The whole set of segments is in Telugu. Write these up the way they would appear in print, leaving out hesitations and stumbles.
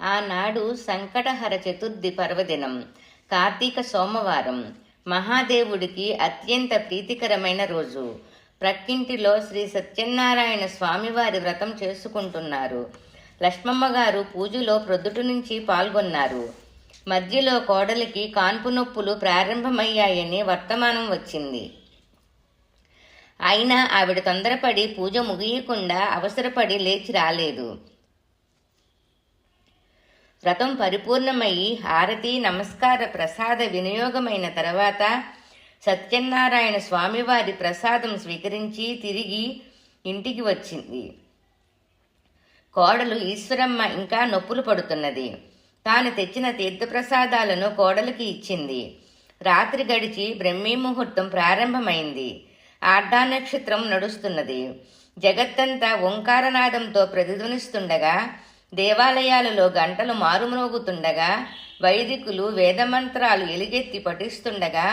ఆనాడు సంకటహర చతుర్థి పర్వదినం, కార్తీక సోమవారం. మహాదేవుడికి అత్యంత ప్రీతికరమైన రోజు. ప్రక్కింటిలో శ్రీ సత్యనారాయణ స్వామివారి వ్రతం చేసుకుంటున్నారు. లక్ష్మమ్మ గారు పూజలో ప్రొద్దుటి నుంచి పాల్గొన్నారు. మధ్యలో కోడలికి కాన్పు నొప్పులు ప్రారంభమయ్యాయని వర్తమానం వచ్చింది. అయినా ఆవిడ తొందరపడి పూజ ముగియకుండా అవసరపడి లేచి రాలేదు. వ్రతం పరిపూర్ణమయ్యి హారతి నమస్కార ప్రసాద వినియోగమైన తర్వాత సత్యనారాయణ స్వామివారి ప్రసాదం స్వీకరించి తిరిగి ఇంటికి వచ్చింది. కోడలు ఈశ్వరమ్మ ఇంకా నొప్పులు పడుతున్నది. తాను తెచ్చిన తీర్థప్రసాదాలను కోడలికి ఇచ్చింది. రాత్రి గడిచి బ్రహ్మీ ముహూర్తం ప్రారంభమైంది. ఆర్ధా నక్షత్రం నడుస్తున్నది. జగత్తంతా ఓంకారనాదంతో ప్రతిధ్వనిస్తుండగా, దేవాలయాలలో గంటలు మారుమ్రోగుతుండగా, వైదికులు వేదమంత్రాలు ఎలుగెత్తి పఠిస్తుండగా,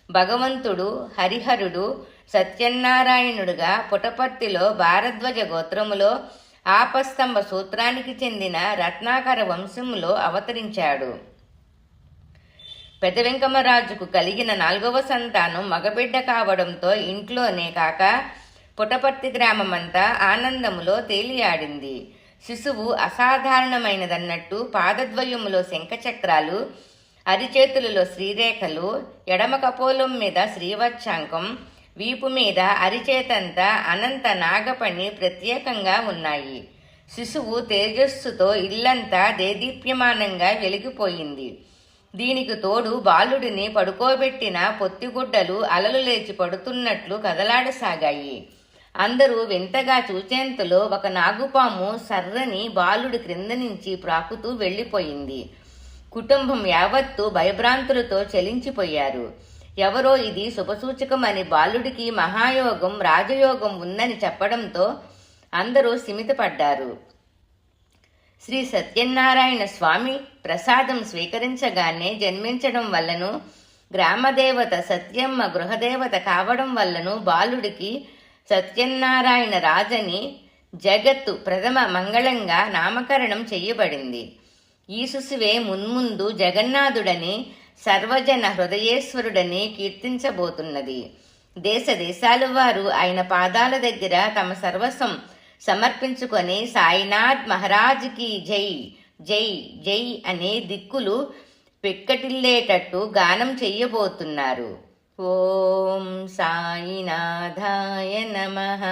భగవంతుడు హరిహరుడు సత్యనారాయణుడుగా పుటపర్తిలో భారద్వాజ గోత్రములో ఆపస్తంభ సూత్రానికి చెందిన రత్నాకర వంశంలో అవతరించాడు. పెదవెంకమరాజుకు కలిగిన 4వ సంతానం మగబిడ్డ కావడంతో ఇంట్లోనే కాక పుటపర్తి గ్రామమంతా ఆనందములో తేలియాడింది. శిశువు అసాధారణమైనదన్నట్టు పాదద్వయములో శంఖచక్రాలు, అరిచేతులలో శ్రీరేఖలు, ఎడమ కపోలం మీద శ్రీవత్సాంకం, వీపు మీద అరిచేతంతా అనంత నాగపణి ప్రత్యేకంగా ఉన్నాయి. శిశువు తేజస్సుతో ఇల్లంతా దేదీప్యమానంగా వెలిగిపోయింది. దీనికి తోడు బాలుడిని పడుకోబెట్టిన పొత్తిగుడ్డలు అలలు లేచి పడుతున్నట్లు కదలాడసాగాయి. అందరూ వింతగా చూచేంతలో ఒక నాగుపాము సర్రని బాలుడి క్రింద నుంచి ప్రాకుతూ వెళ్లిపోయింది. కుటుంబం యావత్తు భయభ్రాంతులతో చలించిపోయారు. ఎవరో ఇది శుభసూచకమని బాలుడికి మహాయోగం రాజయోగం ఉందని చెప్పడంతో అందరూ సిమితపడ్డారు. శ్రీ సత్యనారాయణ స్వామి ప్రసాదం స్వీకరించగానే జన్మించడం వల్లను, గ్రామదేవత సత్యమ్మ గృహదేవత కావడం వల్లను బాలుడికి సత్యనారాయణ రాజని జగత్తు ప్రథమ మంగళంగా నామకరణం చెయ్యబడింది. ఈ శిశువే మున్ముందు జగన్నాథుడని, సర్వజన హృదయేశ్వరుడని కీర్తించబోతున్నది. దేశ దేశాల వారు ఆయన పాదాల దగ్గర తమ సర్వస్వం సమర్పించుకొని సాయినాథ్ మహారాజ్కి జై జై జై అనే దిక్కులు పెక్కటిల్లేటట్టు గానం చెయ్యబోతున్నారు. ఓం సాయినాథాయ నమః.